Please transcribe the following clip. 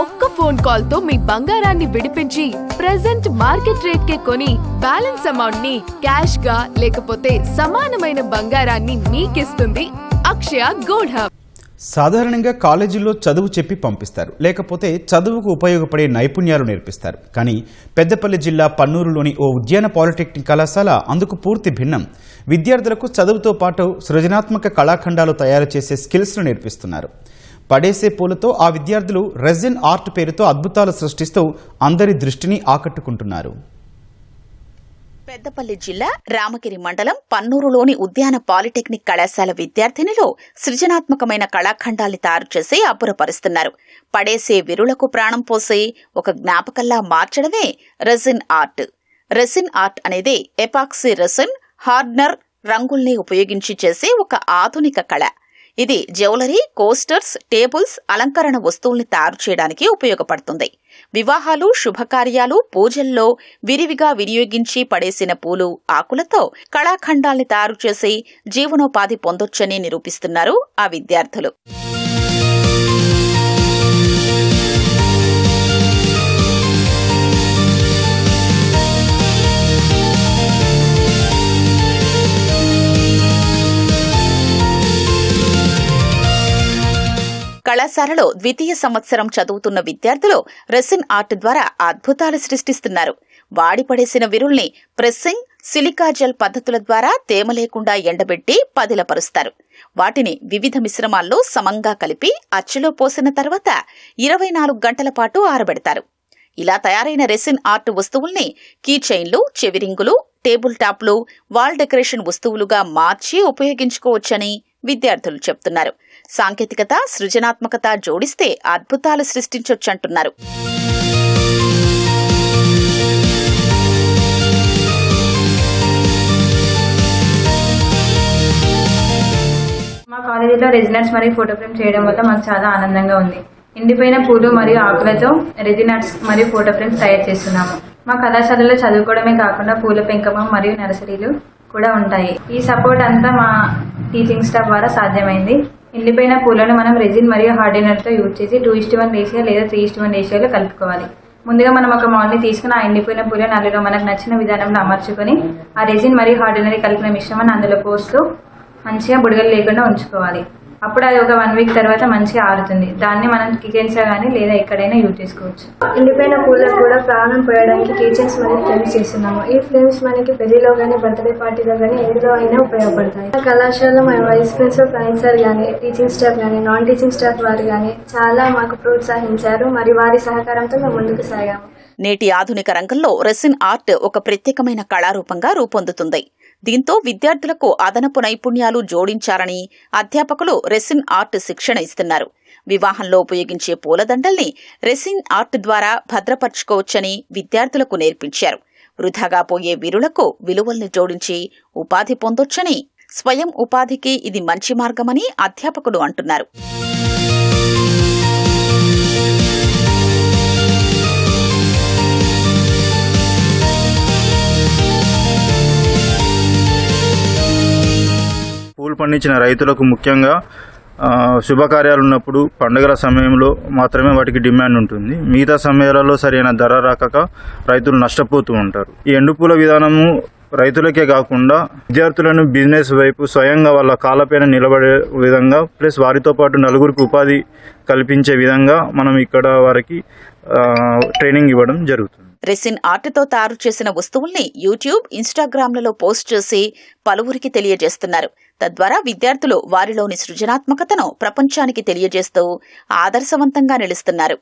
ఒక్క phone call తో మీ బంగారాన్ని విడిపించి ప్రెజెంట్ మార్కెట్ రేట్ కే కొని బ్యాలెన్స్ అమౌంట్ ని క్యాష్ గా లేకపోతే సమానమైన బంగారాన్ని మీకిస్తుంది అక్షయ గోల్డ్ హబ్. సాధారణంగా కాలేజీల్లో చదువు చెప్పి పంపిస్తారు, లేకపోతే చదువుకు ఉపయోగపడే నైపుణ్యాలు నేర్పిస్తారు. కానీ పెద్దపల్లి జిల్లా పన్నూరులోని ఓ ఉద్యాన పాలిటెక్నిక్ కళాశాల అందుకు పూర్తి భిన్నం. విద్యార్థులకు చదువుతో పాటు సృజనాత్మక కళాఖండాలు తయారు చేసే స్కిల్స్ను నేర్పిస్తున్నారు. పడేసే పూలతో ఆ విద్యార్థులు రెజిన్ ఆర్ట్ పేరుతో అద్భుతాలు సృష్టిస్తూ అందరి దృష్టిని ఆకట్టుకుంటున్నారు. పెద్దపల్లి జిల్లా రామగిరి మండలం పన్నూరులోని ఉద్యాన పాలిటెక్నిక్ కళాశాల విద్యార్థినులు సృజనాత్మకమైన కళాఖండాల్ని తయారు చేసి అబ్బురపరుస్తున్నారు. పడేసే విరులకు ప్రాణం పోసి ఒక జ్ఞాపకంలా మార్చడమే రెజిన్ ఆర్ట్. రెజిన్ ఆర్ట్ అనేది ఎపాక్సీ రెసిన్, హార్డ్నర్, రంగుల్ని ఉపయోగించి చేసే ఒక ఆధునిక కళ. ఇది జ్యువెలరీ, కోస్టర్స్, టేబుల్స్, అలంకరణ వస్తువుల్ని తయారు చేయడానికి ఉపయోగపడుతుంది. వివాహాలు, శుభకార్యాలు, పూజల్లో విరివిగా వినియోగించి పడేసిన పూలు, ఆకులతో కళాఖండాల్ని తయారు చేసి జీవనోపాధి పొందొచ్చని నిరూపిస్తున్నారు ఆ విద్యార్థులు. కళాశాలలో ద్వితీయ సంవత్సరం చదువుతున్న విద్యార్థులు రెసిన్ ఆర్ట్ ద్వారా అద్భుతాలు సృష్టిస్తున్నారు. వాడిపడేసిన విరుల్ని ప్రెస్సింగ్, సిలికా జెల్ పద్ధతుల ద్వారా తేమ లేకుండా ఎండబెట్టి పదిలపరుస్తారు. వాటిని వివిధ మిశ్రమాల్లో సమంగా కలిపి అచ్చులో పోసిన తర్వాత 24 గంటల పాటు ఆరబెడతారు. ఇలా తయారైన రెసిన్ ఆర్ట్ వస్తువుల్ని కీ చైన్లు, చెవిరింగులు, టేబుల్ టాప్లు, వాల్ డెకరేషన్ వస్తువులుగా మార్చి ఉపయోగించుకోవచ్చని విద్యార్థులు చెప్తున్నారు. సాంకేతికత, సృజనాత్మకత జోడిస్తే అద్భుతాలు సృష్టించొచ్చంటున్నారు. మా కాలేజీలో రెజినట్స్ మరియు ఫోటో ఫ్రేమ్ చేయడం వల్ల మాకు చాలా ఆనందంగా ఉంది. ఎండిపోయిన పూలు మరియు ఆకులతో రెజినట్స్ మరియు ఫోటో ఫ్రేమ్స్ తయారు చేస్తున్నాము. మా కళాశాలలో చదువుకోవడమే కాకుండా పూల పెంపకం మరియు నర్సరీలు కూడా ఉంటాయి. ఈ సపోర్ట్ అంతా మా టీచింగ్ స్టాఫ్ ద్వారా సాధ్యమైంది. ఎండిపోయిన పూలను మనం రెజిన్ మరియు హార్డెనర్తో యూజ్ చేసి 2:1 రేషియో లేదా 3:1 రేషియోలో కలుపుకోవాలి. ముందుగా మనం ఒక మౌల్ని తీసుకుని ఆ ఎండిపోయిన పూలను అందులో మనకు నచ్చిన విధానంలో అమర్చుకొని ఆ రెజిన్ మరియు హార్డెనరీ కలిపిన మిశ్రమాన్ని అందులో పోస్తూ మంచిగా బుడగలు లేకుండా ఉంచుకోవాలి. అప్పుడు అది ఒక 1 వీక్ తర్వాత మంచిగా ఆరుతుంది. దాన్ని మనం కిచెన్స్ కానీ లేదా ఎక్కడైనా యూజ్ చేసుకోవచ్చు. ఎండిపోయిన పూలకు కూడా ప్రాణం పోయడానికి కిచెన్స్ మరియు ఫ్లేమ్స్ చేస్తున్నాము. ఈ ఫ్లేమ్స్ మనకి పెళ్లిలో కానీ, బర్త్డే పార్టీలో కానీ ఎందులో అయినా ఉపయోగపడతాయి. కళాశాలలో మన వైస్ ప్రిన్సిపల్ ప్రొఫెసర్ కానీ, టీచింగ్ స్టాఫ్ కానీ, నాన్ టీచింగ్ స్టాఫ్ వారు కానీ చాలా మాకు ప్రోత్సహించారు. మరియు వారి సహకారంతో మేము ముందుకు సాగాము. నేటి ఆధునిక రంగంలో రెసిన్ ఆర్ట్ ఒక ప్రత్యేకమైన కళారూపంగా రూపొందుతుంది. దీంతో విద్యార్థులకు అదనపు నైపుణ్యాలు జోడించాలని అధ్యాపకులు రెసిన్ ఆర్ట్ శిక్షణ ఇస్తున్నారు. వివాహంలో ఉపయోగించే పూలదండల్ని రెసిన్ ఆర్ట్ ద్వారా భద్రపర్చుకోవచ్చని విద్యార్థులకు నేర్పించారు. వృధాగా పోయే విరులకు విలువల్ని జోడించి ఉపాధి పొందొచ్చని, స్వయం ఉపాధికి ఇది మంచి మార్గమని అధ్యాపకులు అంటున్నారు. పూలు పండించిన రైతులకు ముఖ్యంగా శుభకార్యాలు ఉన్నప్పుడు, పండుగల సమయంలో మాత్రమే వాటికి డిమాండ్ ఉంటుంది. మిగతా సమయాలలో సరైన ధర రాక రైతులు నష్టపోతూ ఉంటారు. ఈ ఎండుపూల విధానము రైతులకే కాకుండా విద్యార్థులను బిజినెస్ వైపు స్వయంగా వాళ్ళ కాళ్ళపైన నిలబడే విధంగా, ప్లస్ వారితో పాటు నలుగురికి ఉపాధి కల్పించే విధంగా మనం ఇక్కడ వారికి ట్రైనింగ్ ఇవ్వడం జరుగుతుంది. రెసిన్ ఆర్ట్తో తయారు చేసిన వస్తువుల్ని యూట్యూబ్, ఇన్స్టాగ్రామ్లలో పోస్ట్ చేసి పలువురికి తెలియజేస్తున్నారు. తద్వారా విద్యార్థులు వారిలోని సృజనాత్మకతను ప్రపంచానికి తెలియజేస్తూ ఆదర్శవంతంగా నిలుస్తున్నారు.